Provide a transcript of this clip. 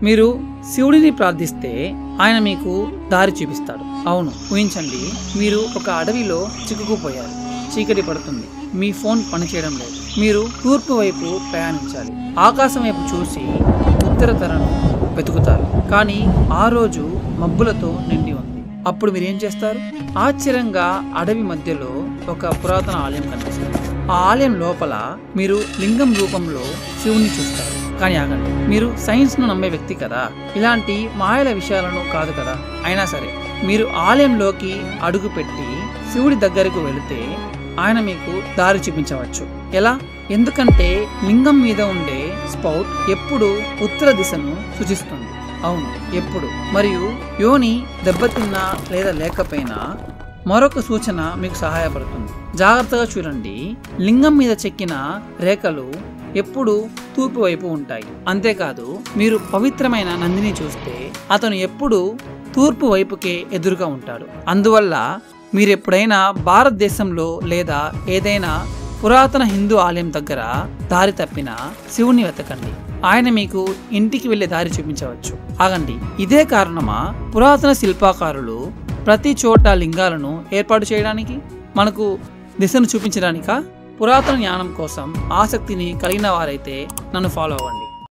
మీరు శివుడిని ప్రార్థిస్తే ఆయన మీకు దారి చూపిస్తాడు. అవును, ఊహించండి, మీరు ఒక అడవిలో చిక్కుకుపోయారు. చీకటి పడుతుంది, మీ ఫోన్ పనిచేయడం లేదు. మీరు తూర్పు వైపు ప్రయాణించాలి. ఆకాశం వైపు చూసి ఉత్తర తెరను వెతుకుతారు, కానీ ఆ రోజు మబ్బులతో నిండి ఉంది. అప్పుడు మీరేం చేస్తారు? ఆశ్చర్యంగా అడవి మధ్యలో ఒక పురాతన ఆలయం కనిపిస్తుంది. ఆ ఆలయం లోపల మీరు లింగం రూపంలో శివుణ్ణి చూస్తారు. కానీ ఆగండి, మీరు సైన్స్ ను నమ్మే వ్యక్తి కదా, ఇలాంటి మాయల విషయాలను కాదు కదా. అయినా సరే మీరు ఆలయంలోకి అడుగు పెట్టి శివుడి దగ్గరకు వెళితే ఆయన మీకు దారి చూపించవచ్చు. ఎలా? ఎందుకంటే లింగం మీద ఉండే స్పౌట్ ఎప్పుడు ఉత్తర దిశను సూచిస్తుంది. అవును, ఎప్పుడు. మరియు యోని దెబ్బతిన్నా లేదా లేకపోయినా మరొక సూచన మీకు సహాయపడుతుంది. జాగ్రత్తగా చూడండి, లింగం మీద చెక్కిన రేఖలు ఎప్పుడు తూర్పు వైపు ఉంటాయి. అంతేకాదు, మీరు పవిత్రమైన నందిని చూస్తే అతను ఎప్పుడు తూర్పు వైపుకే ఎదురుగా ఉంటాడు. అందువల్ల మీరెప్పుడైనా భారతదేశంలో లేదా ఏదైనా పురాతన హిందూ ఆలయం దగ్గర దారి తప్పిన శివుని వెతకండి. ఆయన మీకు ఇంటికి వెళ్లే దారి చూపించవచ్చు. ఆగండి, ఇదే కారణమా పురాతన శిల్పాకారులు ప్రతి చోట లింగాలను ఏర్పాటు చేయడానికి? మనకు దిశను చూపించడానికా? పురాతన జ్ఞానం కోసం ఆసక్తిని కలిగిన వారైతే నన్ను ఫాలో అవ్వండి.